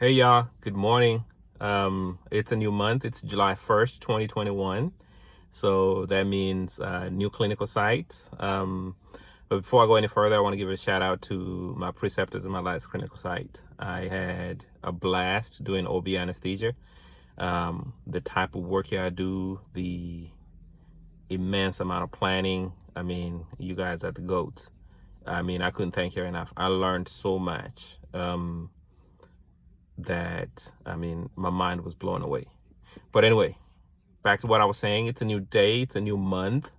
Hey y'all, good morning. It's a new month. It's July 1st, 2021. So that means new clinical sites. But before I go any further, I want to give a shout out to my preceptors in my last clinical site. I had a blast doing OB anesthesia. The type of work here I do, the immense amount of planning. I mean, you guys are the goats. I mean, I couldn't thank you enough. I learned so much. My mind was blown away. But anyway, back to what I was saying. It's a new day, it's a new month,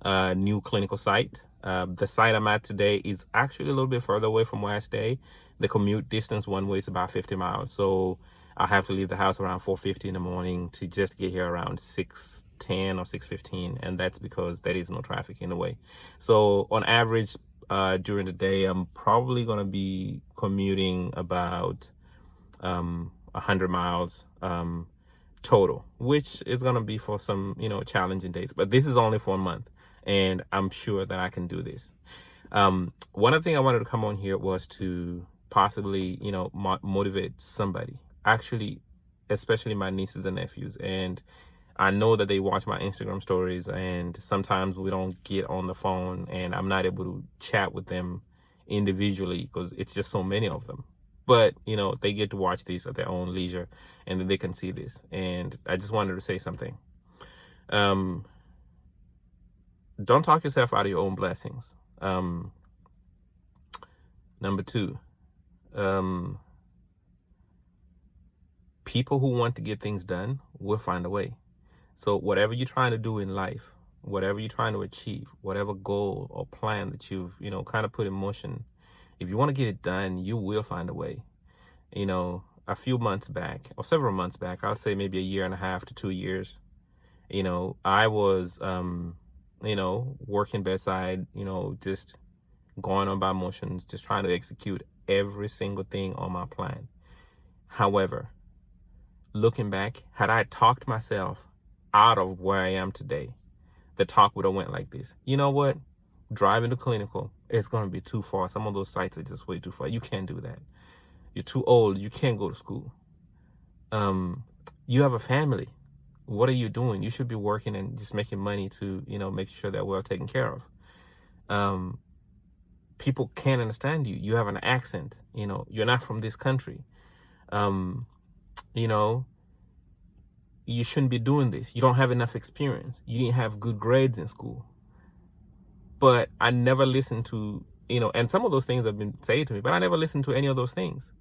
new clinical site. The site I'm at today is actually a little bit further away from where I stay. The commute distance one way is about 50 miles. So I have to leave the house around 4:50 in the morning to just get here around 6:10 or 6:15. And that's because there is no traffic in the way. So on average, during the day, I'm probably going to be commuting about 100 miles total, which is going to be for some, challenging days. But this is only for a month, and I'm sure that I can do this. One other thing I wanted to come on here was to possibly, motivate somebody. Actually, especially my nieces and nephews. And I know that they watch my Instagram stories, and sometimes we don't get on the phone, and I'm not able to chat with them individually because it's just so many of them. But they get to watch these at their own leisure, and then they can see this. And I just wanted to say something. Um, don't talk yourself out of your own blessings. Number two, um, people who want to get things done will find a way. So whatever you're trying to do in life, whatever you're trying to achieve, whatever goal or plan that you've, kind of put in motion, if you want to get it done, you will find a way. A few months back, or several months back, I'll say maybe a year and a half to 2 years, I was, working bedside, just going on by motions, just trying to execute every single thing on my plan. However, looking back, had I talked myself out of where I am today, the talk would have went like this. You know what? Driving to clinical, it's going to be too far. Some of those sites are just way too far. You can't do that. You're too old. You can't go to school. You have a family. What are you doing? You should be working and just making money to, make sure that we're taken care of. People can't understand you. You have an accent. You're not from this country. Um, you know, you shouldn't be doing this. You don't have enough experience. You didn't have good grades in school. But I never listened to, and some of those things have been said to me, but I never listened to any of those things.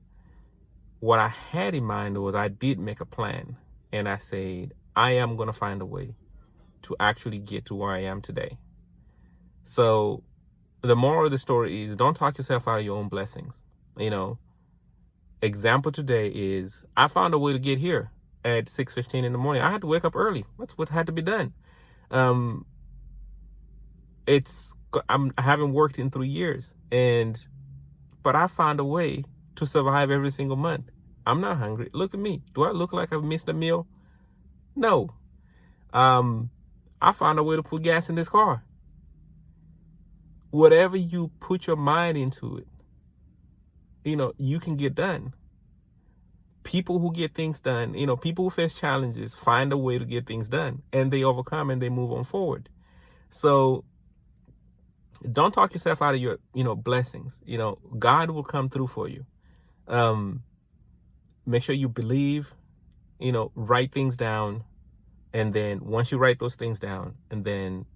What I had in mind was I did make a plan, and I said, I am going to find a way to actually get to where I am today. So the moral of the story is don't talk yourself out of your own blessings. Example today is I found a way to get here at 6:15 in the morning. I had to wake up early. That's what had to be done. Um, I haven't worked in 3 years, but I found a way to survive every single month. I'm not hungry. Look at me. Do I look like I've missed a meal? No. I found a way to put gas in this car. Whatever you put your mind into it, you can get done. People who get things done, people who face challenges find a way to get things done, and they overcome and they move on forward. So don't talk yourself out of your, blessings. God will come through for you. Make sure you believe, write things down. And then once you write those things down, and then,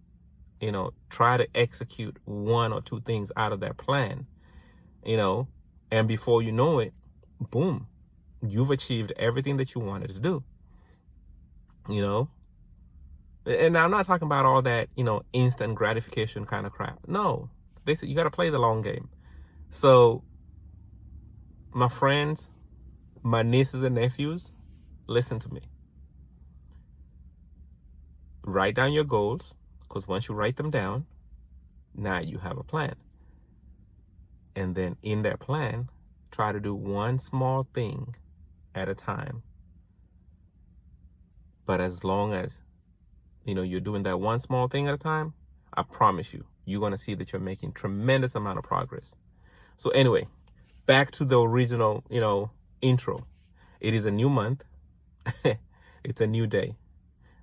try to execute one or two things out of that plan, and before you know it, boom, you've achieved everything that you wanted to do, And I'm not talking about all that, instant gratification kind of crap. No, they said you got to play the long game. So, my friends, my nieces and nephews, listen to me. Write down your goals, because once you write them down, now you have a plan. And then in that plan, try to do one small thing at a time. But as long as, you're doing that one small thing at a time, I promise you, you're going to see that you're making tremendous amount of progress. So anyway, back to the original, intro. It is a new month. It's a new day.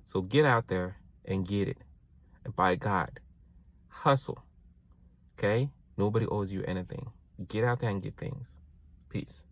So get out there and get it. And by God, hustle. Okay? Nobody owes you anything. Get out there and get things. Peace.